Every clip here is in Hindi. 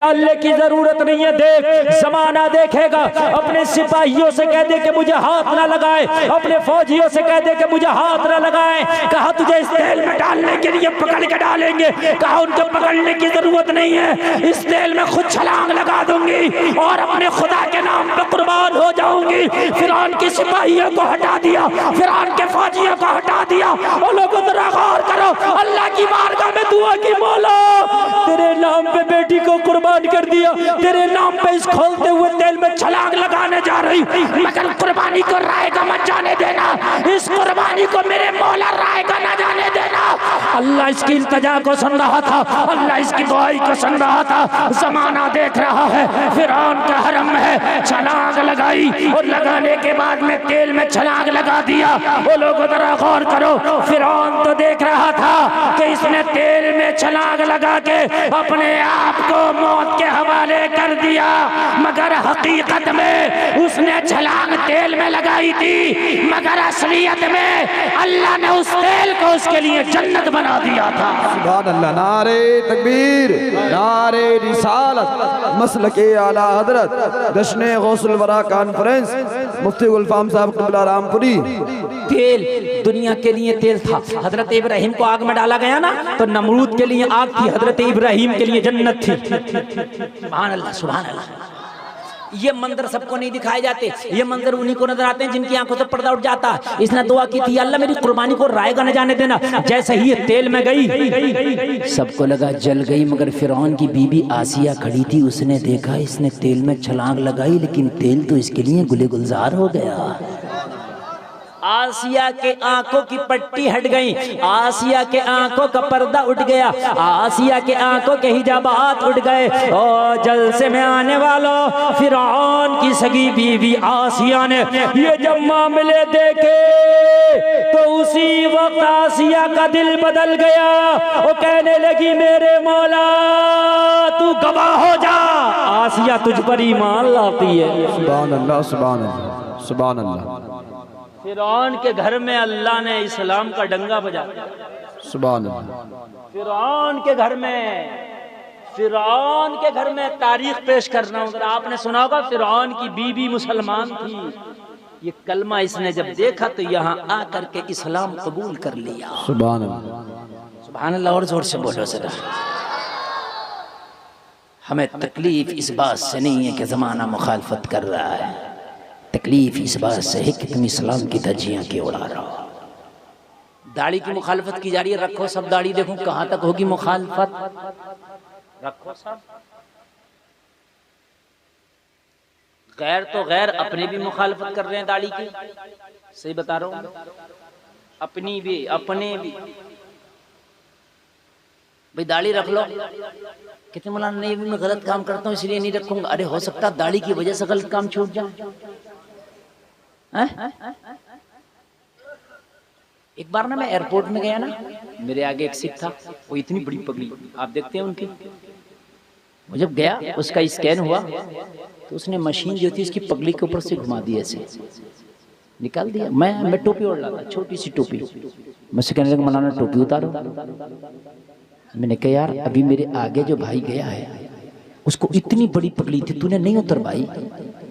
डालने की जरूरत नहीं है। देख जमाना देखेगा। अपने सिपाहियों से कह दे कि मुझे हाथ ना लगाए, अपने फौजियों से कह दे कि मुझे हाथ ना लगाए। कहा तुझे इस तेल में डालने के लिए पकड़ के डालेंगे, कहा उनको पकड़ने की जरूरत नहीं है, इस तेल में खुद छलांग लगा दूंगी और अपने खुदा के नाम पे कुर्बान हो जाऊंगी। फिरौन के सिपाहियों को हटा दिया, फिरौन के फौजियों को हटा दिया। और लोगों जरा गौर करो, अल्लाह की बारगाह में दुआ की, मौला तेरे नाम पे बेटी को कुर्बान कर दिया, तेरे नाम पे इस खोलते हुए तेल में छलांग लगाने जा रही, मगर कुर्बानी को रायगा मत जाने देना, इस कुर्बानी को मेरे मौला रायगा ना जाने देना। अल्लाह इसकी इल्तिजा को सुन रहा था, अल्लाह इसकी दुआई को सुन रहा था। जमाना देख रहा है, फिरौन का हरम है, छलांग लगाई और लगाने के बाद में तेल में छलांग लगा दिया। वो लोग जरा गौर करो, फिरौन तो देख रहा था कि इसने तेल में छलांग लगा के अपने आप को मौत के हवाले कर दिया, मगर हकीकत में उसने छलांग तेल में लगाई थी, मगर असलियत में अल्लाह ने उस तेल को उसके लिए जन्नत बना दिया था। सुभान अल्लाह। नारे तकबीर, नारे रिसालत, मसलके आला हजरत, जश्न गौसुल वरा कॉन्फ्रेंस, मुफ्ती गुलफाम साहब क़िबला रामपुरी। तेल दुनिया के लिए तेल था। हजरत इब्राहिम को आग में डाला गया ना, तो नमरूद के लिए आग थी, हजरत इब्राहिम के लिए जन्नत थी। सुभान अल्लाह, सुभान अल्लाह। ये मंजर सबको नहीं दिखाए जाते, ये मंजर उन्हीं को नजर आते हैं जिनकी आंखों से पर्दा उठ जाता है। इसने दुआ की थी, अल्लाह मेरी कुर्बानी को रायगा न जाने देना। जैसे ही ये तेल में गई, सबको लगा जल गई, मगर फिरौन की बीबी आसिया खड़ी थी, उसने देखा इसने तेल में छलांग लगाई, लेकिन तेल तो इसके लिए गुले गुलजार हो गया। आसिया के आंखों की पट्टी हट गई, आसिया के आंखों का पर्दा उठ गया, आसिया के आंखों के हिजाबात उठ गए। और जलसे में आने वालों, फिरौन की सगी बीवी आसिया ने ये जब मामले देखे तो उसी वक्त आसिया का दिल बदल गया। वो कहने लगी मेरे मौला तू गवाह हो जा, आसिया तुझ पर ईमान लाती है। सुभान अल्लाह, सुभान अल्लाह, सुभान अल्लाह। फिरौन के घर में अल्लाह ने इस्लाम का डंगा बजाया। सुभान अल्लाह। फिरौन के घर में, फिरौन के घर में तारीख पेश कर रहा हूँ। आपने सुना होगा फिरौन की बीबी मुसलमान थी। ये कलमा इसने जब देखा तो यहाँ आकर के इस्लाम कबूल कर लिया। सुभान अल्लाह, सुभान अल्लाह। और जोर से बोलो जरा। हमें तकलीफ इस बात से नहीं है कि जमाना मुखालफत कर रहा है, तकलीफ इस बात से है कि तुम इस्लाम की धज्जियां क्यों उड़ा रहे हो। दाढ़ी की मुखालफत की जा रही है, रखो सब दाढ़ी, देखो कहां तक होगी मुखालफत, रखो सब। गैर तो गैर अपने भी मुखालफत कर रहे हैं दाढ़ी की, सही बता रहा हूं, अपनी भी अपने भी। भाई दाढ़ी रख लो, कितने मौलाना नहीं मैं गलत काम करता हूँ इसलिए नहीं रखूंगा। अरे हो सकता दाढ़ी की वजह से गलत काम छूट जाए। एक बार ना मैं एयरपोर्ट में गया ना, मेरे आगे एक सिख था, वो इतनी बड़ी पगड़ी आप देखते हैं उनकी। वो जब गया उसका स्कैन हुआ तो उसने मशीन जो थी उसकी पगड़ी के ऊपर से घुमा दी, ऐसे निकाल दिया। मैं टोपी ओढ़ रहा था, छोटी सी टोपी। मुझसे कहने लगा मौलाना टोपी उतारो। मैंने कहा यार अभी मेरे आगे जो भाई गया है उसको इतनी बड़ी पगड़ी थी, तूने नहीं उतरवाई,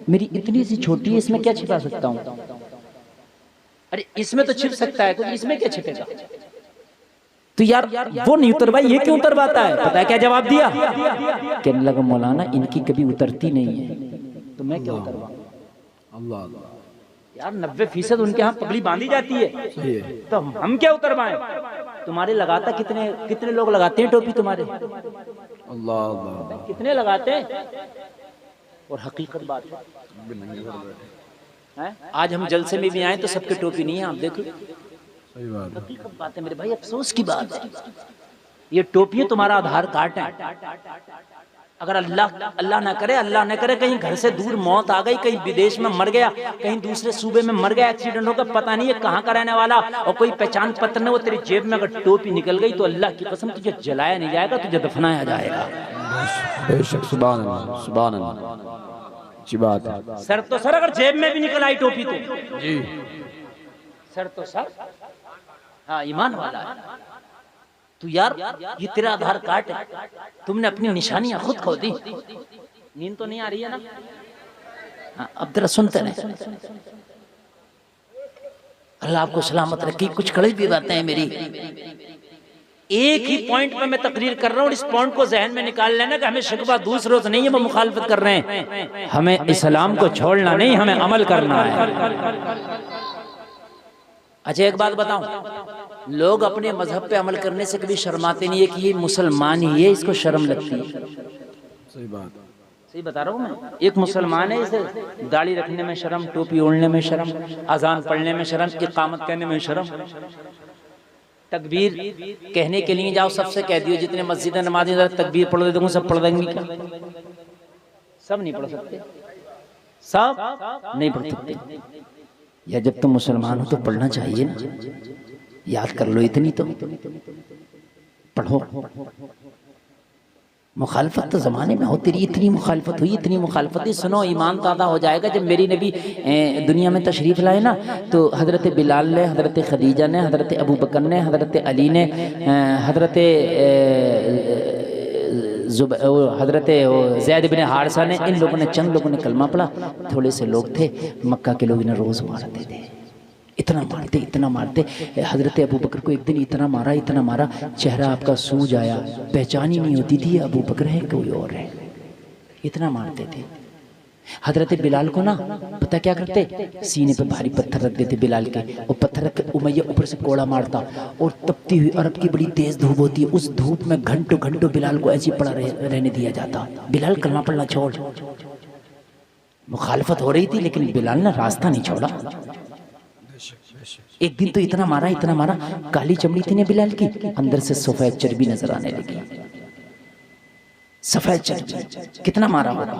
मेरी इतनी सी छोटी है, इसमें क्या छिपा सकता हूँ? अरे इसमें तो छिप सकता है कुछ, इसमें क्या छिपेगा? तो यार वो नहीं उतरवाई, ये क्यों उतरवाता है? पता है क्या जवाब दिया? कहने लगा मौलाना इनकी कभी उतरती नहीं है तो मैं क्या उतरवा। अल्लाह यार 90% उनके यहाँ पगड़ी बांधी जाती है, तो हम क्या उतरवाएं? तुम्हारे लगाता कितने लोग लगाते हैं टोपी तुम्हारे? अल्लाह अल्लाह, कितने लगाते हैं? और हकीकत बात है, आज हम जलसे में भी आए तो सबके टोपी नहीं है, आप देखो। सही बात है, हकीकत बात है मेरे भाई, अफसोस की बात है। ये टोपी तुम्हारा आधार कार्ड है। अगर अल्लाह ना करे कहीं घर से दूर मौत आ गई, कहीं विदेश में मर गया, कहीं दूसरे सूबे में मर गया, एक्सीडेंट होगा, पता नहीं है कहाँ का रहने वाला, और कोई पहचान पत्र नहीं, वो तेरी जेब में अगर टोपी निकल गई तो अल्लाह की कसम तुझे जलाया नहीं जाएगा, तुझे दफनाया जाएगा। बेशक। सुभान अल्लाह, सुभान अल्लाह, अच्छी बात है। सर तो सर अगर जेब में भी निकल आई टोपी तो जी, सर तो सर, हाँ ईमान वाला है। तू यार ये तेरा आधार कार्ड है, तुमने अपनी निशानियां खुद खो दी। नींद तो नहीं आ रही है ना? हाँ, अब जरा सुनते रहे। अल्लाह आपको सलामत रखी। कुछ कड़ी भी बातें हैं मेरी, एक ही पॉइंट पे मैं तकरीर कर रहा हूँ, इस पॉइंट को जहन में निकाल लेना कि हमें शिकवा दूसरों से नहीं है, वो मुखालफत कर रहे हैं। हमें इस्लाम को छोड़ना नहीं, हमें अमल करना है। अच्छा एक बात बताऊं, लोग अपने मजहब पे अमल करने से कभी शर्माते नहीं है कि ये मुसलमान ही है, इसको शर्म लगती है। सही बात, सही बता रहा हूँ मैं। एक मुसलमान है, इसे दाढ़ी रखने में शर्म, टोपी ओढ़ने में शर्म, अजान पढ़ने में शर्म, इकामत कहने में शर्म। तकबीर कहने के लिए जाओ, सबसे कह दियो जितने मस्जिद नमाज़ी तकबीर पढ़ दे दूंगा, सब पढ़ देंगे क्या? सब नहीं पढ़ सकते, सब नहीं पढ़ सकते। या जब तुम मुसलमान हो तो पढ़ना चाहिए ना, याद कर लो इतनी तो पढ़ो। मुखालफत तो ज़माने में होती रही, इतनी मुखालफत हुई, इतनी मुखालफत हुई। सुनो, ईमान ताज़ा हो जाएगा। जब मेरी नबी दुनिया में तशरीफ़ लाए ना, तो हज़रत बिलाल ने, हज़रत खदीजा ने, हज़रत अबू बकर ने, हज़रत अली ने, हज़रत हज़रत ज़ैद बिन हारिसा ने, इन लोगों ने, चंद लोगों ने कलमा पढ़ा। थोड़े से लोग थे, मक्का के लोग इन्हें रोज़ मारते थे, इतना मारते, इतना मारते। हज़रत अबू बकर को एक दिन इतना मारा, इतना मारा, चेहरा आपका सूज आया, पहचान ही नहीं होती थी अबू बकर है कोई और है, इतना मारते थे। हज़रत बिलाल को ना पता क्या करते, सीने पे भारी पत्थर रख देते बिलाल के, और पत्थर रख के उमैया ऊपर से कोड़ा मारता, और तपती हुई अरब की बड़ी तेज़ धूप होती है, उस धूप में घंटों घंटों बिलाल को ऐसे पड़ा रहने दिया जाता। बिलाल कलमा पढ़ना छोड़, मुखालफत हो रही थी लेकिन बिलाल ने रास्ता नहीं छोड़ा। एक दिन तो इतना मारा, इतना मारा, काली चमड़ी थी ना बिलाल की, अंदर से सफेद चर्बी नजर आने लगी। सफेद चर्बी, कितना मारा होगा।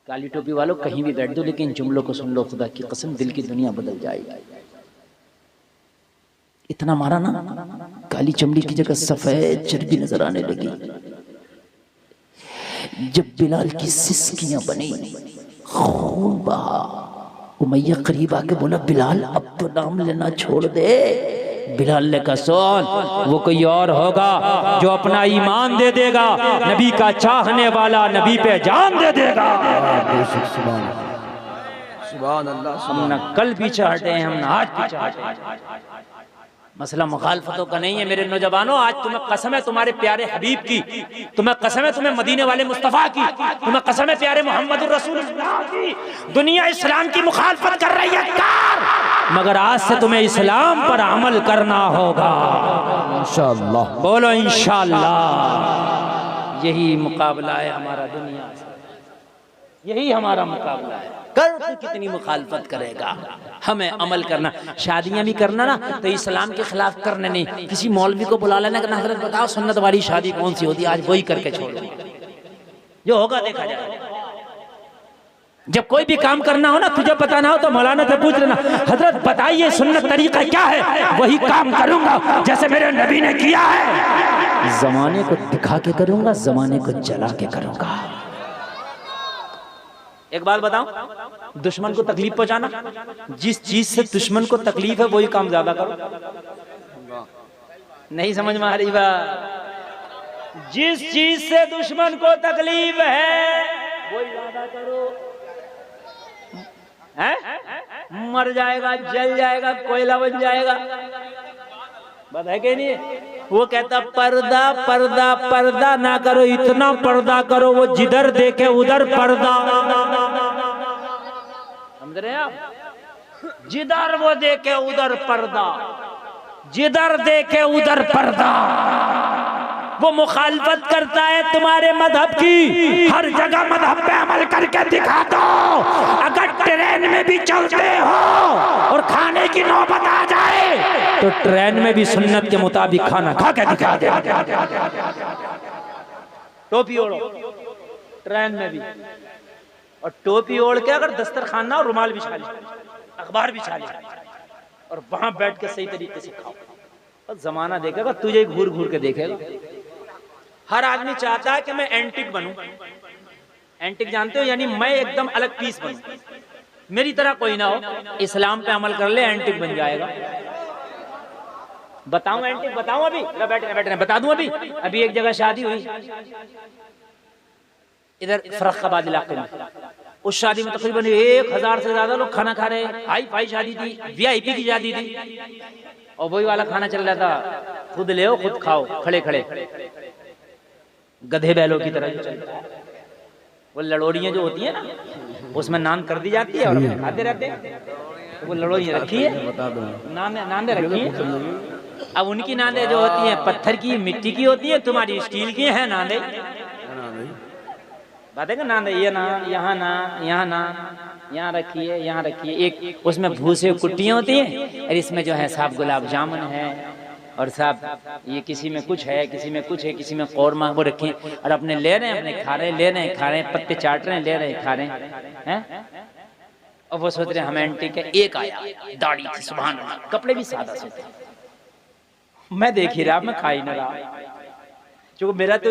काली टोपी वालों कहीं भी बैठ दो, लेकिन जुमलों को सुन लो, खुदा की कसम दिल की दुनिया बदल जाएगी। इतना मारा ना, काली चमड़ी की जगह सफेद चर्बी नजर आने लगी। जब बिलाल की सिसकियां बनी, खून बहा, उमैया करीब आके बोला, बिलाल अब तो नाम लेना छोड़ दे। बिलाल ने कहा, सुन, वो कोई और होगा जो अपना ईमान दे देगा, नबी का चाहने वाला नबी पे जान दे देगा। सुभान अल्लाह। हम न कल पीछे हटे हैं, हम न आज पीछे हटे हैं। मसला मुखालफतों का नहीं है मेरे नौजवानों। आज तुम्हें कसम है तुम्हारे प्यारे हबीब की, तुम्हें कसम है तुम्हें मदीने वाले मुस्तफा की, तुम्हें कसम है प्यारे मोहम्मद रसूलुल्लाह की। दुनिया इस्लाम की मुखालफत कर रही है कार, मगर आज से तुम्हें इस्लाम पर अमल करना होगा इंशाअल्लाह। बोलो इंशाअल्लाह। यही मुकाबला है हमारा दुनिया से, यही हमारा मुकाबला है। कर तो कितनी मुखालफत करेगा, हमें अमल करना। शादियां भी करना ना तो इस्लाम के खिलाफ करने नहीं, किसी मौलवी को बुला लेना कि हजरत बताओ सुन्नत वाली शादी कौन सी होती है, आज वही करके छोड़ दो, जो होगा देखा जाएगा। जब कोई भी काम करना हो ना, तुझे पता ना हो तो मौलाना से पूछ लेना, हजरत बताइए सुन्नत तरीका क्या है, वही काम करूंगा जैसे मेरे नबी ने किया है। जमाने को दिखा के करूंगा, जमाने को जला के करूंगा। एक बात बताऊं, दुश्मन को तकलीफ पहुंचाना, जिस चीज से दुश्मन को तकलीफ है वही काम ज्यादा करो। नहीं समझ में आ रही बात? जिस चीज से दुश्मन को तकलीफ है वही ज्यादा करो। है? मर जाएगा, जल जाएगा, कोयला बन जाएगा, बात है कि नहीं? वो कहता पर्दा पर्दा पर्दा ना करो, इतना पर्दा करो वो जिधर देखे उधर पर्दा। समझ रहे हैं आप? जिधर वो देखे उधर पर्दा, जिधर देखे उधर पर्दा। वो मुखालफत करता है तुम्हारे मजहब की, हर जगह मजहब पे अमल करके दिखा दो। अगर ट्रेन में भी चलते हो और खाने की नौबत आ जाए तो ट्रेन में भी सुन्नत के मुताबिक खाना खा के दिखा दे। टोपी ओढ़ो ट्रेन में भी, और टोपी ओढ़ के अगर दस्तरखान ना हो, रुमाल बिछा ले, अखबार बिछा ले, और वहां बैठ के सही तरीके से खाओ। और जमाना देखेगा, तुझे घूर घूर के देखेगा। हर आदमी चाहता है कि मैं एंटिक बनूं। एंटिक जानते हो, यानी मैं एकदम अलग पीस बनूं, मेरी तरह कोई ना हो। इस्लाम पे अमल कर ले, एंटिक बन जाएगा। बताऊं आंटी, बताऊं अभी? बैठे बैठे बता दूं अभी। अभी एक जगह शादी हुई इधर फर्रुखाबाद इलाके में। उस शादी में तकरीबन 1000 से ज्यादा लोग खाना खा रहे हैं। हाई फाई शादी थी, VIP की शादी थी, और वही वाला खाना चल रहा था, खुद ले खुद खाओ, खड़े खड़े गधे बैलों की तरह चल रहा है। वो लड़ोड़ियाँ जो होती है ना, उसमें नान कर दी जाती है और अपने खाते रहते हैं। तो वो लड़ोड़ियाँ रखी है, नांदे रखी है। अब उनकी नांदे जो होती हैं पत्थर की, मिट्टी की होती है, तुम्हारी स्टील की है नांदे। बात है कि नांदे, ये ना यहाँ ना यहाँ ना यहाँ रखिए, यहाँ रखिए। एक उसमें भूसे कुट्टियाँ होती हैं, और इसमें जो है साहब गुलाब जामुन है, और साहब ये किसी में कुछ है, किसी में कुछ है, किसी में कौरमा, वो रखे और अपने ले रहे हैं, अपने खा रहे हैं, ले रहे हैं, खा रहे हैं, पत्ते चाट रहे हैं, ले रहे हैं, खा रहे हैं। और वो सोच रहे हमें एंटी के। एक आया, दाढ़ी थी, सुभान अल्लाह, कपड़े भी सादा से थे। मैं देख ही रहा, मैं खा ही ना रहा, क्योंकि मेरा तो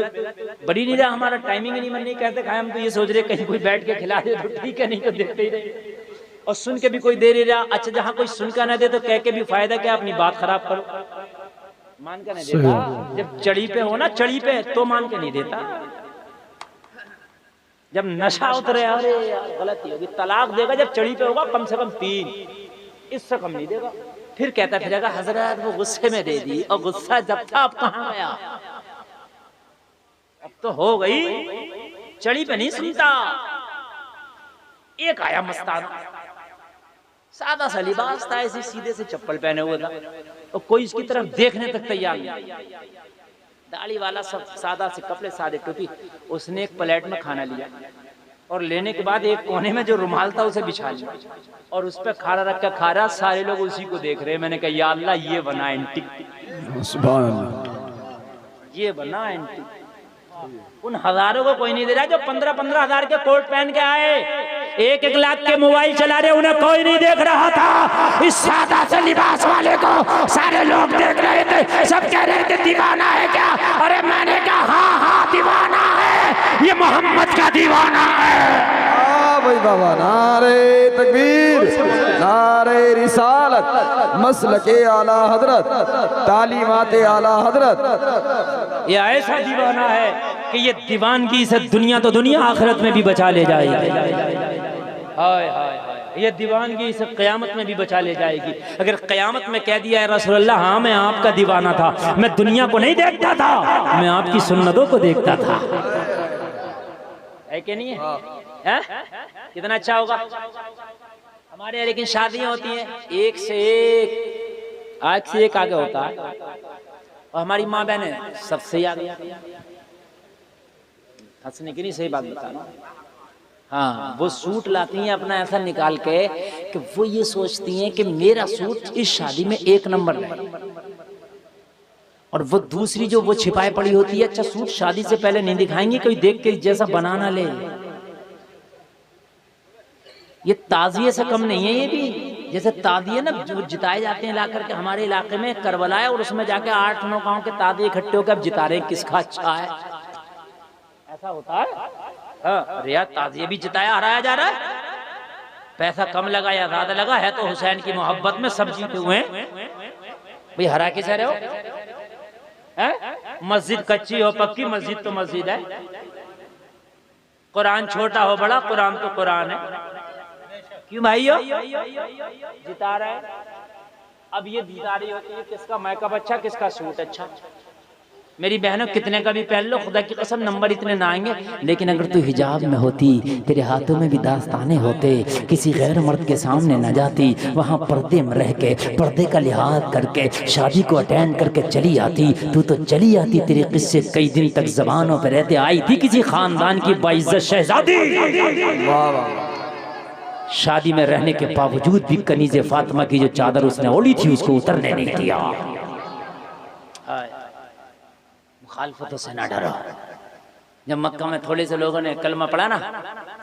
बड़ी नहीं रहा, हमारा टाइमिंग ही नहीं, मन नहीं कहते खाए। हम तो ये सोच रहे कहीं कोई बैठ के खिला दे तो ठीक है, नहीं तो देते ही रहे। और सुन के भी कोई दे नहीं रहा। अच्छा, जहाँ कोई सुन का ना दे तो कह के भी फायदा क्या, अपनी बात खराब करो। मान के नहीं देता, जब चढ़ी पे हो ना, चढ़ी पे, तो मान के नहीं देता। जब नशा उतरे, अरे यार गलती होगी, तलाक देगा जब चढ़ी पे होगा, कम से कम 3, इससे कम नहीं देगा। फिर कहता फिरेगा हजरत वो गुस्से में दे दी, और गुस्सा जब था अब कहाँ गया, अब तो हो गई, चढ़ी पे नहीं सुनता। एक आया मस्ताना, सादा सा लिबास था, ऐसे सीधे से चप्पल पहने हुआ था, और कोई इसकी तरफ देखने तक तैयार नहीं। दाढ़ी वाला, सब सादा से कपड़े, सादे टोपी। उसने एक प्लेट में खाना लिया, और लेने के बाद एक कोने में जो रुमाल था उसे बिछा लिया, और उस पर खाना रख कर खा रहा। सारे लोग उसी को देख रहे हैं। मैंने कहा या अल्लाह, ये बना एंटी, सुभान अल्लाह, ये बना एंटी। उन हजारों को कोई नहीं दे रहा जो 15-15 हजार के कोट पहन के आए, 1-1 लाख के मोबाइल चला रहे, उन्हें कोई नहीं देख रहा था। इस सादा से लिबास वाले को सारे लोग देख रहे थे, सब कह रहे थे दीवाना है क्या? अरे मैंने कहा हाँ हाँ दीवाना है, ये मोहम्मद का दीवाना है। भाई बाबा, नारे तकबीर, नारे रिसालत, मसलके आला हजरत, तालीमाते आला हजरत। ये ऐसा दीवाना है कि ये दीवानगी से दुनिया तो दुनिया, आखिरत में भी बचा ले जाएगी। हाय हाय हाय, ये दीवानगी से क़यामत में भी बचा ले जाएगी। अगर क़यामत में कह दिया है रसूलुल्लाह हाँ मैं आपका दीवाना था, मैं दुनिया को नहीं देखता था, मैं आपकी सुन्नतों को देखता था, है कि नहीं है? कितना अच्छा होगा हमारे यहाँ। लेकिन शादियां होती हैं एक से एक, आज से एक आगे होता है, और हमारी माँ बहनें सबसे आगे। हंसने की नहीं, सही बात बताना। हाँ, वो सूट लाती हैं अपना ऐसा निकाल के कि वो ये सोचती हैं कि मेरा सूट इस शादी में 1 नंबर रहे, और वो दूसरी जो वो छिपाए पड़ी होती है, अच्छा सूट शादी से पहले नहीं दिखाएंगे, कोई देख के जैसा बनाना ले। ये ताजिए से कम नहीं है, ये भी जैसे ताजिए ना जो जिताए जाते हैं ला करके। हमारे इलाके में करबला है, और उसमें जाके 8-9 गांव के ताजिए इकट्ठे होकर अब जिता रहे हैं किसका अच्छा है, ऐसा होता है। अरे यार, ताजिए भी जिताया, हराया जा रहा है, पैसा कम लगा या ज्यादा लगा, है तो हुसैन की मोहब्बत में सब जीते हुए हैं। भाई हरा किस रहे हो? मस्जिद कच्ची हो पक्की, मस्जिद तो मस्जिद है। कुरान छोटा हो बड़ा, कुरान तो कुरान है। क्यों भाइयों? जिता रहा है। अब ये जिता रही होती है किसका मेकअप अच्छा, किसका सूट अच्छा। मेरी बहनों, कितने का भी पहन लो, खुदा की कसम नंबर इतने ना आएंगे, लेकिन अगर तू हिजाब में होती, तेरे हाथों में भी दास्ताने होते, किसी गैर मर्द के सामने न जाती, वहाँ पर्दे में रह के, पर्दे का लिहाज करके शादी को अटेंड करके चली आती, तू तो चली आती, तेरे किस्से कई दिन तक जबानों पर रहते। आई थी किसी खानदान की बाइज्जत शहजादी, शादी में रहने के बावजूद भी कनीज़े फातिमा की जो चादर उसने ओढ़ी थी उसको उतरने नहीं दिया। मुखालफतों से ना डरो। जब मक्का में थोड़े से लोगों ने कलमा पढ़ा ना,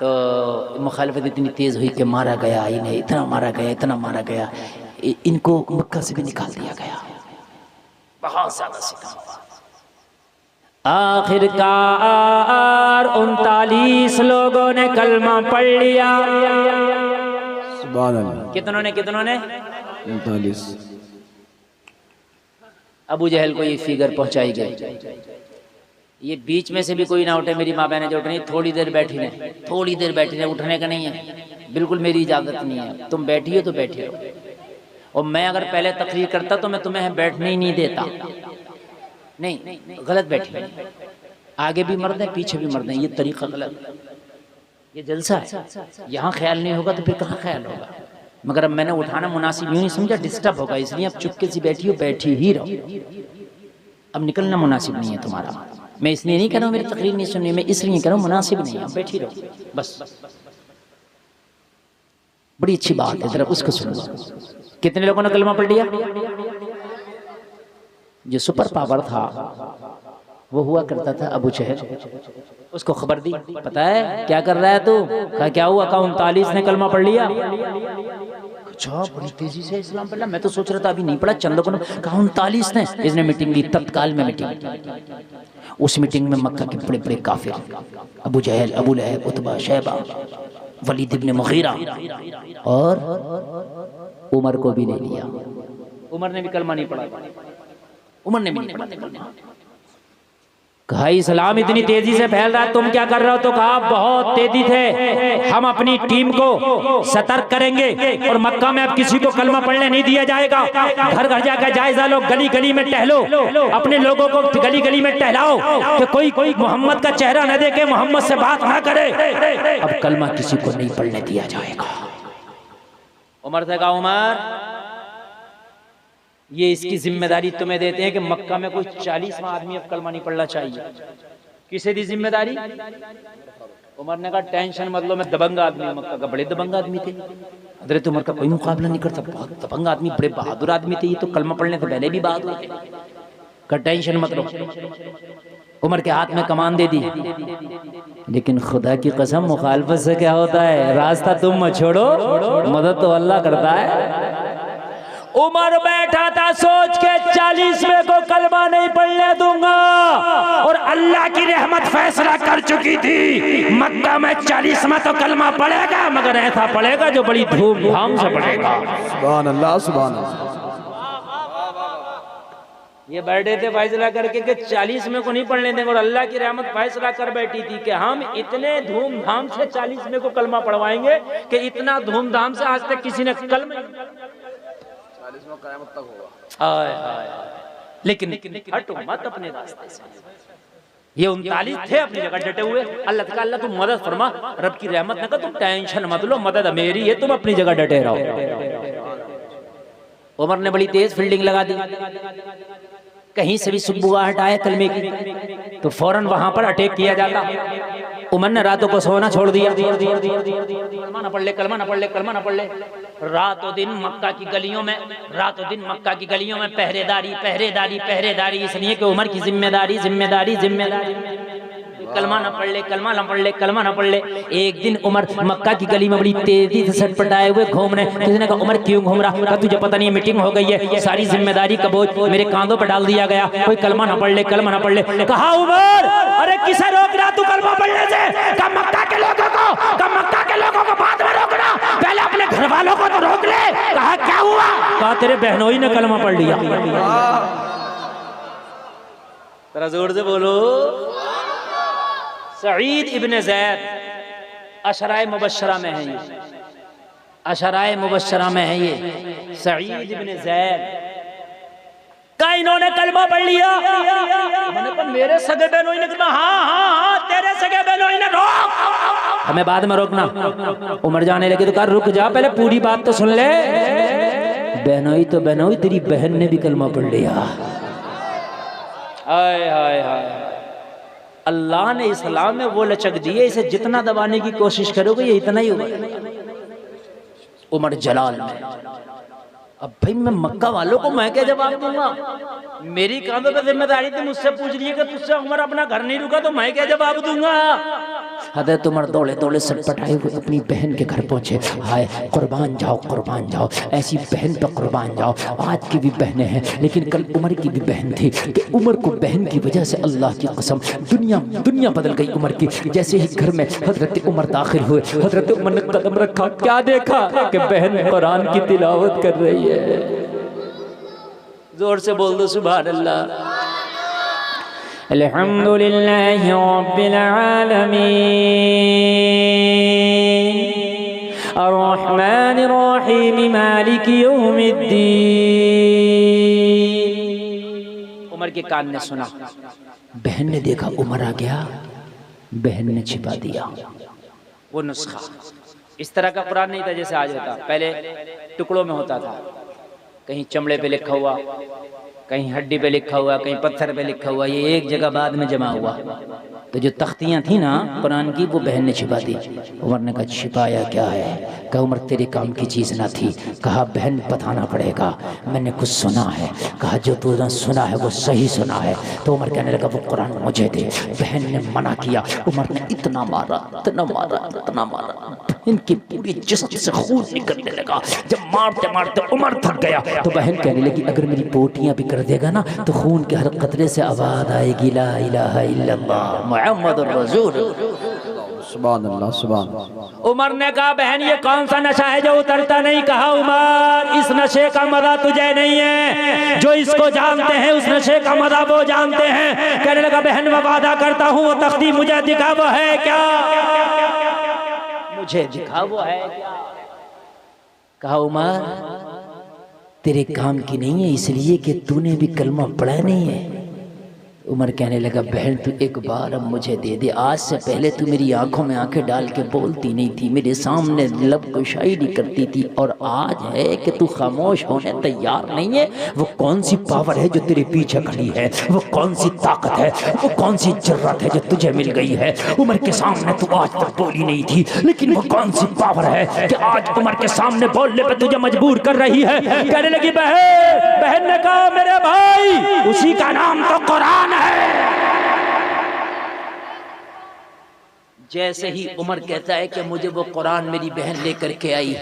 तो मुखालफत इतनी तेज हुई कि मारा गया, इन्हें इतना मारा गया, इतना मारा गया, इनको मक्का से भी निकाल दिया गया। बहुत ज्यादा सितम हुआ। आखिरकार 39 लोगों ने कलमा पढ़ लिया। सुभान अल्लाह। कितनों ने? 39। अबू जहल को ये फिगर पहुंचाई गई। ये बीच में से भी कोई ना उठे, मेरी माँ बहनें जो उठनी थोड़ी देर बैठी रहे, थोड़ी देर बैठी रहे, उठने का नहीं है, बिल्कुल मेरी इजाज़त नहीं है। तुम बैठी हो तो बैठे रहो, और मैं अगर पहले तकरीर करता तो मैं तुम्हें बैठने ही नहीं देता। नहीं, गलत बैठी, आगे भी मर्द है पीछे भी मर्द है, ये तरीका गलत, ये जलसा है। यहाँ ख्याल नहीं होगा तो फिर कहाँ ख्याल होगा। मगर अब मैंने उठाना मुनासिब यूँ नहीं समझा, डिस्टर्ब होगा, इसलिए अब चुपके से बैठी हो, बैठी ही रहो। अब निकलना मुनासिब नहीं है तुम्हारा। मैं इसलिए नहीं कह रहा हूँ मेरी तकरीर नहीं सुननी, मैं इसलिए कह रहा हूँ मुनासिब नहीं है, अब बैठी रहो बस। बड़ी अच्छी बात है, जरा उसको सुनो। कितने लोगों ने कलमा पढ़ लिया? जो सुपर पावर था वो हुआ करता था अबू जहल, उसको खबर दी, पता है क्या कर रहा है तू? कहा क्या हुआ? कहा 39 ने कलमा पढ़ लिया। अच्छा, बड़ी तेजी से इस्लाम पढ़ा, मैं तो सोच रहा था अभी नहीं पढ़ा, चंद को। कहा 39 ने। इसने मीटिंग ली, तत्काल में मीटिंग। उस मीटिंग में मक्का के बड़े बड़े काफिर, अबू जहल, अबू लहब, उतबा, शैबा, वलीद इब्न मुगीरा और उमर को भी ले लिया। उमर ने भी कलमा नहीं पढ़ा, उमर ने भी नहीं पढ़ा। कहा इस्लाम इतनी तेजी से फैल रहा है, तुम क्या कर रहे हो? तो कहा बहुत तेजी थे, हम अपनी टीम को सतर्क करेंगे और मक्का में अब किसी को कलमा पढ़ने नहीं दिया जाएगा। घर घर जाकर जायजा लो, गली गली में टहलो, अपने लोगों को गली गली में टहलाओ कि कोई मोहम्मद का चेहरा न देखे, मोहम्मद से बात ना करे। अब कलमा किसी को नहीं पढ़ने दिया जाएगा। उमर से कहा उमर, ये इसकी जिम्मेदारी तुम्हें देते हैं कि मक्का में कोई 40वां आदमी अब कलमा नहीं पढ़ना चाहिए। किसे दी जिम्मेदारी? उमर ने कहा टेंशन मत लो, मैं दबंग आदमी हूं। मक्का का बड़े दबंग आदमी थे, हजरत उमर का कोई मुकाबला नहीं करता, बहुत दबंग आदमी, बड़े बहादुर आदमी थे। ये तो कलमा पढ़ने से पहले भी बहादुर थे। का टेंशन मत लो। उमर के हाथ में कमान दे दी, लेकिन खुदा की कसम मुखालफत से क्या होता है? रास्ता तुम मत छोड़ो, मदद तो अल्लाह करता है। उमर बैठा था सोच के 40वें को कलमा नहीं पढ़ने दूंगा, और अल्लाह की रहमत फैसला कर चुकी थी मक्का में 40वां तो कलमा पढ़ेगा, मगर ऐसा पढ़ेगा जो बड़ी धूमधाम से पढ़ेगा। सुभान अल्लाह, सुभान अल्लाह। ये बैठे थे फैसला करके कि 40वें को नहीं पढ़ने देंगे, और अल्लाह की रहमत फैसला कर बैठी थी कि हम इतने धूमधाम से 40वें को कलमा पढ़वाएंगे कि इतना धूमधाम से आज तक किसी ने कलमा 40वां क़यामत तक होगा। हाय हाय, लेकिन हटो मत अपने रास्ते से। ये 39 थे अपनी जगह डटे हुए। अल्लाह तुम मदद फरमा, रब की रहमत न कर, तुम टेंशन मत लो, मदद मेरी है, तुम अपनी जगह डटे रहो। उमर ने बड़ी तेज फील्डिंग लगा दी, कहीं से भी सुबुगाहट आए कलमे की तो फौरन वहां पर अटैक किया जाता। उमर ने रातों को सोना छोड़ दिया, कलमा न पढ़ ले, कलमा न पढ़ ले, कलमा न पढ़ ले। रातों दिन मक्का की गलियों में, रातों दिन मक्का की गलियों में पहरेदारी, पहरेदारी, पहरेदारी, इसलिए कि उमर की जिम्मेदारी, जिम्मेदारी, जिम्मेदारी। कलमा न पढ़ ले, कलमा न पढ़ ले, कलमा न पढ़ ले। एक दिन उमर मक्का की गली में बड़ी तेजी से सटपटाए हुए घूमने। किसी ने कहा उमर क्यों घूम रहा? कहा तुझे पता नहीं मीटिंग हो गई है, सारी जिम्मेदारी का बोझ मेरे कांधों पर डाल दिया गया, कोई कलमा न पढ़ ले, कलमा न पढ़ ले। कहा उमर, अरे किसे रोक रहा तू कलमा पढ़ने से? कहा मक्का के लोगों को, कहा मक्का के लोगों को बाद में रोकना, पहले अपने घर वालों को तो रोक ले। कहा क्या हुआ? कहा तेरे बहनोई ने कलमा पढ़ लिया। जरा जोर से बोलो। सईद इब्न ज़ैद अशराए मुबश्शरा में है, ये अशराए मुबश्शरा में है ये सईद इब्न ज़ैद का इन्होंने कलमा पढ़ लिया। मैंने कहा मेरे सगे बहनोई ने कहा हाँ हाँ हाँ तेरे सगे बहनोई ने, रोक, हमें बाद में रोकना। उमर जाने लगे तो कहा रुक जा, पहले पूरी बात तो सुन ले। बहनोई तो बहनोई, तेरी बहन ने भी कलमा पढ़ लिया। हाय हाय हाय, अल्लाह ने इस्लाम में वो लचक दी है, इसे जितना दबाने की कोशिश करोगे ये इतना ही होगा। उमर जलाल में, अब भाई मैं मक्का वालों को मैं क्या जवाब दूंगा? मेरी कांधों पे जिम्मेदारी थी, मुझसे पूछ लिए कि तुझसे उमर अपना घर नहीं रुका तो मैं क्या जवाब दूंगा? हजरत उमर दौड़े दौड़े सटपटाए हुए अपनी बहन के घर पहुंचे। हाय कुर्बान जाओ, कुर्बान जाओ, ऐसी बहन पर कुर्बान जाओ। आज की भी बहनें हैं, लेकिन कल उमर की भी बहन थी कि उमर को बहन की वजह से अल्लाह की कसम दुनिया बदल गई उमर की। जैसे ही घर में हजरत उमर दाखिल हुए, हजरत उमर ने कदम रखा, क्या देखा कि बहन कुरान की तिलावत कर रही है। जोर से बोल दो सुभान अल्लाह। अल्हम्दुलिल्लाहि रब्बिल आलमीन अर्रहमानिर रहीम मालिकि यौमिद्दीन। उमर के कान ने सुना, बहन ने देखा उमर आ गया, बहन ने छिपा दिया। वो नुस्खा इस तरह का कुरान नहीं था जैसे आज होता, पहले टुकड़ों में होता था, कहीं चमड़े पे लिखा हुआ, कहीं हड्डी पे लिखा हुआ, कहीं पत्थर पे लिखा हुआ, ये एक जगह बाद में जमा हुआ। तो जो तख्तियाँ थी ना कुरान की, वो बहन ने छिपा दी। उमर ने कहा छिपाया क्या है? कहा उमर तेरे काम की चीज़ ना थी। कहा बहन बताना पड़ेगा, मैंने कुछ सुना है। कहा जो तूने सुना है वो सही सुना है। तो उमर कहने लगा वो कुरान मुझे दे। बहन ने मना किया। उमर ने इतना मारा, इतना मारा, इतना मारा, इनकी पूरी जिस्म से खून निकलने लगा। जब मारते मारते उमर थक गया तो बहन कहने लगी अगर मेरी बोटियां भी कर देगा ना तो खून के हर कतरे से आवाज आएगी ला इलाहा इल्लल्लाह मुहम्मदुर रसूल। सुभान अल्लाह, सुभान। उमर ने कहा बहन ये कौन सा नशा है जो उतरता नहीं? कहा उमर इस नशे का मजा तुझे नहीं है, जो इसको जानते हैं उस नशे का मजा वो जानते हैं। कहने लगा बहन मैं वादा करता हूँ वो तख्ती मुझे दिखा वो है क्या? मुझे दिखा वो है क्या? कहा उमर तेरे काम की नहीं है इसलिए कि तूने भी कलमा पढ़ा नहीं है। उमर कहने लगा बहन तू एक बार अब मुझे दे दे। आज से पहले तू मेरी आंखों में आंखें डाल के बोलती नहीं थी, मेरे सामने लब को शायरी करती थी, और आज है कि तू खामोश होने तैयार नहीं है। वो कौन सी पावर है जो तेरे पीछे खड़ी है? वो कौन सी ताकत है, वो कौन सी जरूरत है जो तुझे मिल गई है? उमर के सामने तू आज तक बोली नहीं थी, लेकिन वो कौन सी पावर है कि आज उमर के सामने बोलने पर तुझे मजबूर कर रही है? कहने लगी बहन ने कहा मेरे भाई उसी का नाम तो कुरान है। जैसे ही उमर कहता है कि मुझे वो कुरान मेरी बहन लेकर के आई,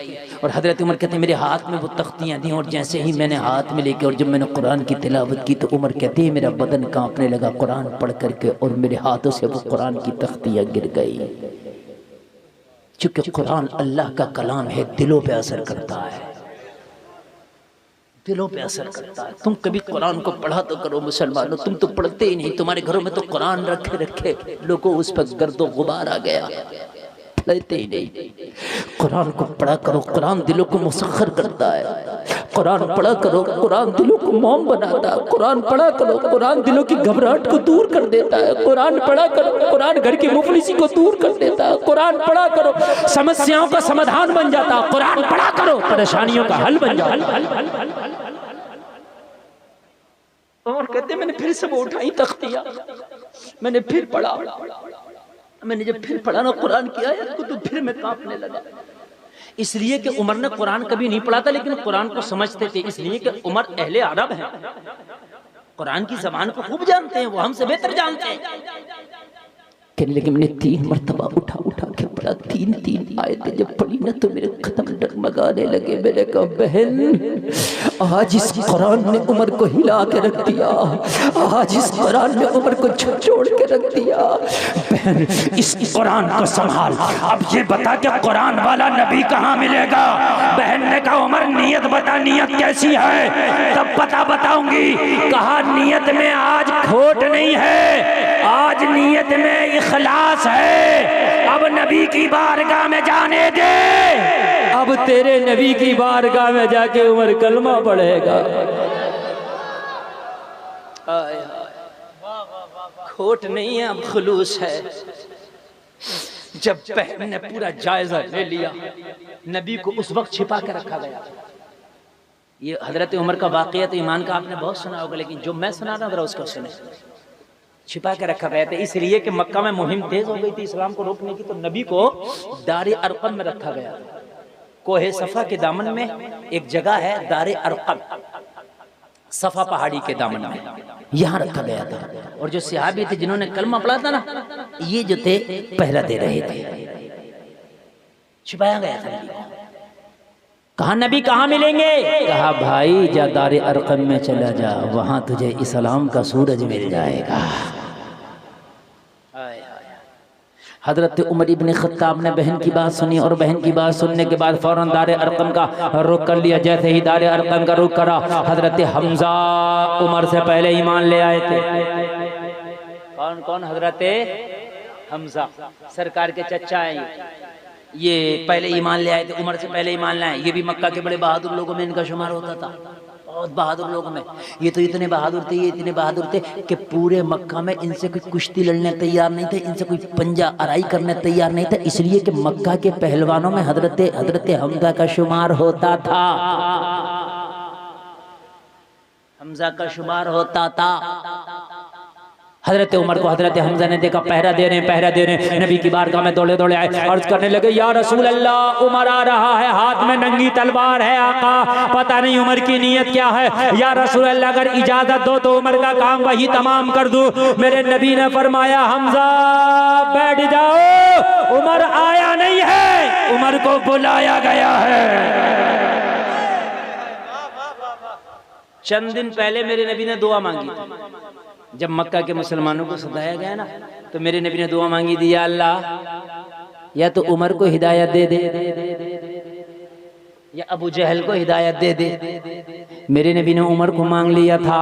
और हजरत उमर कहते हैं मेरे हाथ में वो तख्तियाँ दी, और जैसे ही मैंने हाथ में लेके और जब मैंने कुरान की तिलावत की तो उमर कहते हैं मेरा बदन कांपने लगा कुरान पढ़ करके, और मेरे हाथों से वो कुरान की तख्तियाँ गिर गई। चूंकि कुरान अल्लाह का कलाम है, दिलों पे असर करता है, दिलों पे असर करता है। तुम कभी कुरान को पढ़ा तो करो मुसलमानों, तुम तो पढ़ते ही नहीं। तुम्हारे घरों में तो कुरान रखे रखे लोगों उस पर गर्दो गुबार आ गया, पढ़ते ही नहीं। कुरान को पढ़ा करो, कुरान दिलों को मुसख्खर करता है। कुरान पढ़ा करो, कुरान दिलों को मोम बनाता है। कुरान पढ़ा करो, कुरान दिलों की घबराहट को दूर कर देता है। कुरान पढ़ा करो, कुरान घर की मुफलिसी को दूर कर देता है। कुरान पढ़ा करो, समस्याओं का समाधान बन जाता है। कुरान पढ़ा करो, परेशानियों का हल बन जाता है। और कहते मैंने फिर से वो उठाई तख्तियां, मैंने फिर पढ़ा, मैंने जब फिर पढ़ा ना कुरान की आयत को तो फिर मैं कांपने लगा। इसलिए कि उमर ने कुरान कभी नहीं पढ़ा था, लेकिन कुरान को समझते थे, इसलिए कि उमर अहले अरब हैं, कुरान की जबान को खूब जानते हैं, वो हमसे बेहतर जानते हैं। लेकिन मैंने 3 मरतबा उठा के पढ़ा, 3 आयतें जब पढ़ी ना तो मेरे कदम डगमगाने लगे। मैंने कहा बहन आज इस कुरान ने उमर को हिला के रख दिया, आज इस कुरान ने उमर को छोड़ के रख दिया। बहन इस कुरान को संभाल, अब ये बता कि कुरान वाला नबी कहाँ मिलेगा? बहन ने कहा उमर नियत बता, नियत कैसी है? तब पता बताऊंगी। कहा नियत में आज खोट नहीं है, आज नियत में इखलास है। अब नबी की बारगाह में जाने दे, अब तेरे नबी की बारगाह में जाके उमर कलमा पढ़ेगा। खोट नहीं है, अब खुलूस है। जब बहन ने पूरा जायजा ले लिया, नबी को उस वक्त छिपा के रखा गया। ये हजरत उमर का वाकया तो ईमान का आपने बहुत सुना होगा, लेकिन जो मैं सुना रहा हूं उसको सुने। छिपा के रखा गया था इसलिए कि मक्का में मुहिम तेज हो गई थी इस्लाम को रोकने की, तो नबी को दारे अरकम में रखा गया था। कोहे सफा के दामन में एक जगह है दारे अरकम, सफा पहाड़ी के दामन में, यहाँ रखा गया था। और जो सहाबी थे जिन्होंने कलमा पढ़ा था ना, ये जो थे पहरा दे रहे थे, छिपाया गया था नबी को। कहा नबी कहाँ मिलेंगे? कहा भाई जा दारे अरकम में चला जा, वहां तुझे इस्लाम का सूरज मिल जाएगा। हजरत उमर इब्न खत्ताब ने बहन की बात सुनी और बहन की बात सुनने के बाद फौरन दारे अरकम का रुख कर लिया। जैसे ही दारे अरकम का रुख करा, हजरत हमजा उमर से पहले ईमान ले आए थे। कौन कौन? हजरत हमजा सरकार के चचा हैं, ये पहले ईमान ले आए थे, उमर से पहले ईमान लाए। ये भी मक्का के बड़े बहादुर लोगों में इनका शुमार होता था, बहुत बहादुर लोगों में। ये तो इतने बहादुर थे, ये इतने बहादुर थे कि पूरे मक्का में इनसे कोई कुश्ती लड़ने तैयार नहीं थे, इनसे कोई पंजा अराई करने तैयार नहीं था, इसलिए कि मक्का के पहलवानों में हजरत हमजा का शुमार होता था, हमजा का शुमार होता था। हजरत उमर को हजरत हमजा ने देखा, पहरा दे रहे। नबी की बारगाह में दौड़े दौड़े आए, अर्ज करने लगे, या रसूल अल्लाह, उमर आ रहा है, हाथ में नंगी तलवार है आका, पता नहीं उमर की नीयत क्या है। या रसूल अल्लाह, अगर इजाजत दो तो उमर का काम वही तमाम कर दूं। मेरे नबी ने फरमाया, हमजा बैठ जाओ, उमर आया नहीं है, उमर को बुलाया गया है। चंद दिन पहले मेरे नबी ने दुआ मांगी थी, जब मक्का के मुसलमानों को सताया गया ना, तो मेरे नबी ने दुआ मांगी थी, या अल्लाह, या तो उमर को हिदायत दे दे या अबू जहल को हिदायत दे दे। मेरे नबी ने उमर को मांग लिया था,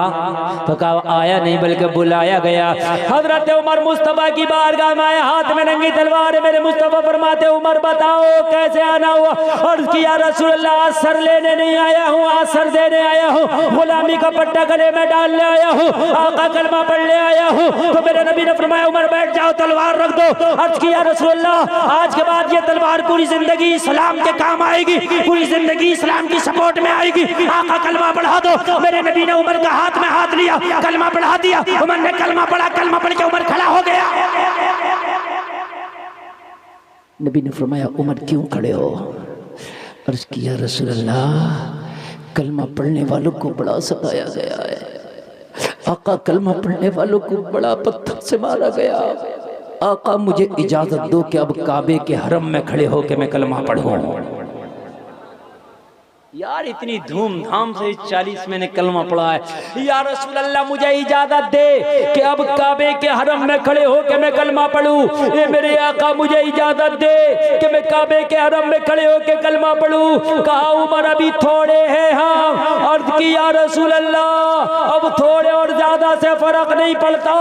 तो कहा आया नहीं बल्कि बुलाया गया। हजरत उमर मुस्तफा की बारगाह में आए, हाथ में नंगी तलवार है। मेरे मुस्तफा फरमाते, उमर बताओ कैसे आना हुआ। और किया रसूल अल्लाह, असर लेने नहीं आया हूँ, असर देने आया हूँ, गुलामी का पट्टा गले में डालने आया हूँ, आका कलमा पढ़ने आया हूँ। तो मेरे नबी ने फरमाया, उमर बैठ जाओ, तलवार रख दो। अर्ज किया रसूल अल्लाह, आज के बाद ये तलवार पूरी जिंदगी इस्लाम के काम आएगी, पूरी जिंदगी इस्लाम की सपोर्ट में आएगी। आका कलमा पढ़ा दो। मेरे नबी ने उमर का हाथ में हाथ लिया, कलमा पढ़ा दिया। उमर ने कलमा पढ़ा, कलमा पढ़ के उमर खड़ा हो गया। नबी ने फरमाया, उमर क्यों खड़े हो? अर्ज किया रसूल अल्लाह, कलमा पढ़ने वालों को बड़ा सताया गया है, आका कलमा पढ़ने वालों को बड़ा पत्थर से मारा गया। आका मुझे इजाजत दो कि अब काबे के हरम में खड़े होकर मैं कलमा पढ़ूं। यार इतनी धूमधाम से 40 मैंने कलमा पढ़ा है। या रसूल अल्लाह, मुझे इजाजत दे कि अब काबे के हरम में खड़े होकर मैं कलमा पढ़ूं। ये मेरे आका, मुझे इजाजत दे कि मैं काबे के हरम में खड़े होकर कलमा पढ़ूं। कहा उमर अभी थोड़े हैं। हाँ, अर्ज की या रसूल अल्लाह, अब थोड़े और ज्यादा से फर्क नहीं पड़ता,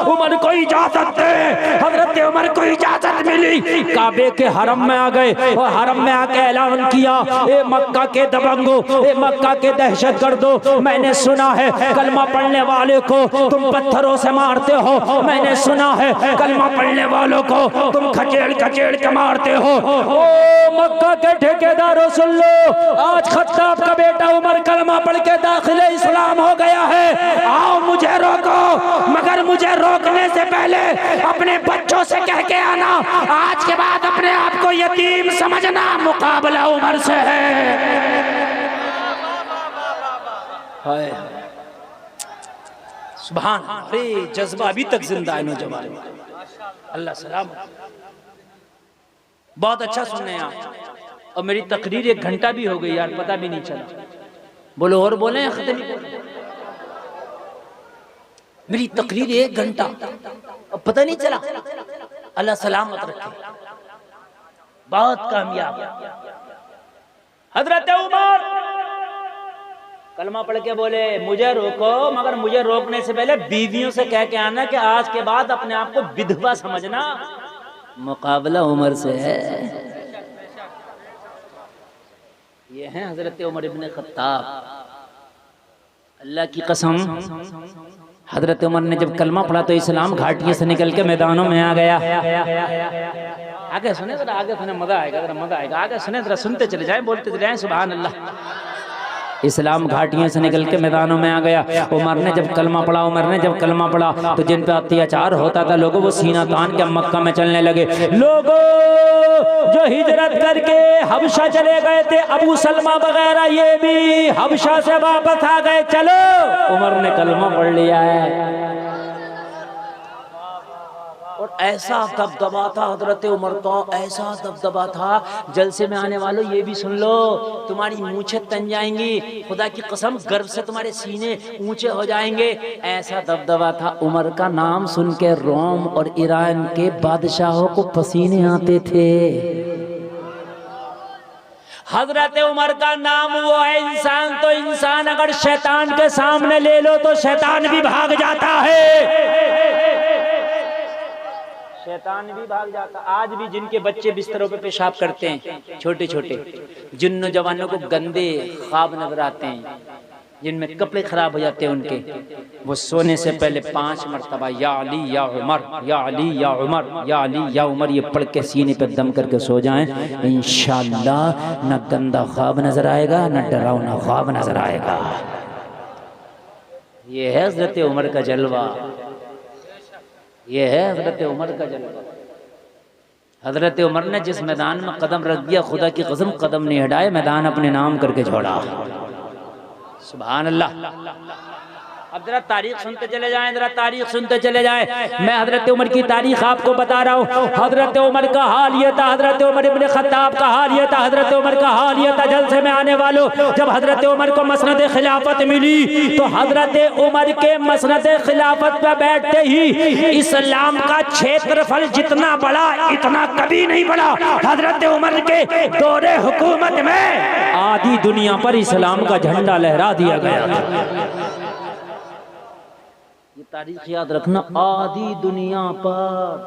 उमर को इजाजत दे। हजरत उमर को इजाजत मिली, काबे के हरम में आ गए और हरम में आके ऐलान किया, ए मक्का के दबंगो, ए मक्का के दहशत गर्दो, मैंने सुना है कलमा पढ़ने वाले को तुम पत्थरों से मारते हो, मैंने सुना है कलमा पढ़ने वालों को तुम खचेड़ खचेड़ के मारते हो। ओ मक्का के ठेकेदारों सुन लो, आज खत्ताब का बेटा उमर कलमा पढ़ के दाखिले इस्लाम हो गया है। आओ मुझे रोको, मगर मुझे रोकने से पहले अपने बच्चों से कह के आना, आज के बाद अपने आप को यतीम समझना, मुकाबला उमर से है। हाय सुभान, अरे जज्बा अभी तक जिंदा है नौजवान में। अल्लाह सलाम। बहुत अच्छा सुनने हैं आप। और मेरी तकरीर 1 घंटा भी हो गई यार, पता भी नहीं चला। बोलो और बोले या खत्म नहीं बोले? मेरी तकरीर 1 घंटा और पता नहीं चला। अल्लाह सलामत रखे। बहुत कामयाब। हजरत उमर कलमा पढ़ के बोले, मुझे रोको, मगर मुझे रोकने से पहले बीवियों से कह के आना कि आज के बाद अपने आप को विधवा समझना, मुकाबला उमर से है। ये हैं हजरत उमर इब्न खत्ताब। अल्लाह की कसम, हजरत उमर ने जब कलमा पढ़ा तो इस्लाम घाटियों से निकल के मैदानों में आ गया। आगे सुने जरा, आगे सुने, मजा आएगा, जरा मजा आएगा। आगे सुने जरा, सुनते चले जाए, बोलते चले जाए, सुभान अल्लाह। इस्लाम घाटियों से निकल के मैदानों में आ गया। उमर ने जब कलमा पढ़ा, तो जिन पे अत्याचार होता था लोगों, वो सीना तान के मक्का में चलने लगे। लोगों जो हिजरत करके हबशा चले गए थे, अबू सलमा वगैरह, ये भी हबशा से वापस आ गए। चलो, उमर ने कलमा पढ़ लिया है। और ऐसा दबदबा था हजरत उमर का, ऐसा दबदबा था। जलसे में आने वालों ये भी सुन लो, तुम्हारी मूछें तन जाएंगी, खुदा की कसम गर्व से तुम्हारे सीने ऊंचे हो जाएंगे। ऐसा दबदबा था। उमर का नाम सुन के रोम और ईरान के बादशाहों को पसीने आते थे। हजरत उमर का नाम वो है इंसान, तो इंसान अगर शैतान के सामने ले लो तो शैतान भी भाग जाता है, शैतान भी भाग जाता। आज भी जिनके बच्चे बिस्तरों पे पेशाब करते हैं, छोटे छोटे, जिन नौजवानों को गंदे ख्वाब नजर आते हैं, जिनमें कपड़े खराब हो जाते हैं उनके, वो सोने से पहले 5 मरतबा या अली या उमर, या अली या उमर, या अली या उमर ये पढ़ के सीने पे दम करके सो जाएं। इंशाअल्लाह न गंदा ख्वाब नजर आएगा, न डरावना ख्वाब नजर आएगा। ये है हजरत उमर का जलवा, ये है हजरत उमर का जलवा। हजरत उमर ने जिस मैदान में कदम रख दिया, खुदा की कसम कदम नहीं हटाए, मैदान अपने नाम करके छोड़ा। सुभान अल्लाह। अब जरा तारीख सुनते चले जाएं, जरा तारीख सुनते चले जाएं। मैं हजरत उमर की तारीख आपको बता रहा हूँ। हजरत उमर का हाल ये था, हजरत उमर इब्ने खत्ताब का हाल ये था, हजरत उमर का हाल ये था। जलसे में आने वालों, जब हजरत उमर को मसनद खिलाफत मिली तो हजरत उमर के मसनद खिलाफत पर बैठते ही इस्लाम का क्षेत्रफल जितना बढ़ा इतना कभी नहीं बढ़ा। हजरत उमर के दौरे हुकूमत में आधी दुनिया पर इस्लाम का झंडा लहरा दिया गया था। ये तारीख याद रखना, आधी दुनिया पर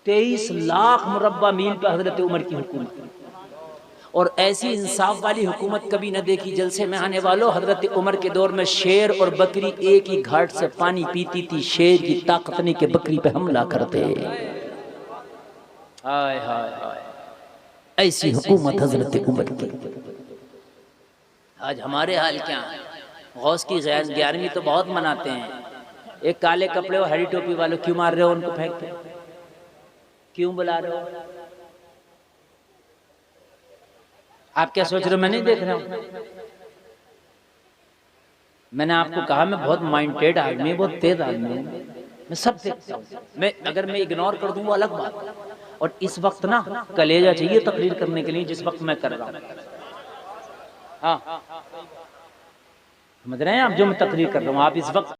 23 लाख मुरब्बा मील पर हजरत उमर की हुकूमत, और ऐसी इंसाफ वाली हुकूमत कभी न देखी। जलसे में आने वालों, हजरत उमर के दौर में शेर और बकरी एक ही घाट से पानी पीती थी। शेर की ताकत नहीं के बकरी पे हमला करते। हाय हाय हाय, ऐसी हुकूमत हजरत उमर की। आज हमारे हाल क्या है? गौस की 11वीं तो बहुत मनाते हैं। एक काले कपड़े और हरी टोपी वालों क्यों मार रहे हो उनको, फेंक के क्यों बुला रहे हो? आप क्या सोच रहे हो? मैं नहीं देख रहा हूं। मैंने आपको कहा मैं बहुत माइंडेड आदमी, बहुत तेज आदमी हूं, मैं सब देखता हूं। मैं अगर मैं इग्नोर कर दूं वो अलग बात। और इस वक्त ना कलेजा चाहिए तकरीर करने के लिए, जिस वक्त मैं कर रहा हूं। हाँ, समझ रहे हैं आप? जो मैं तकरीर कर रहा हूँ, आप इस वक्त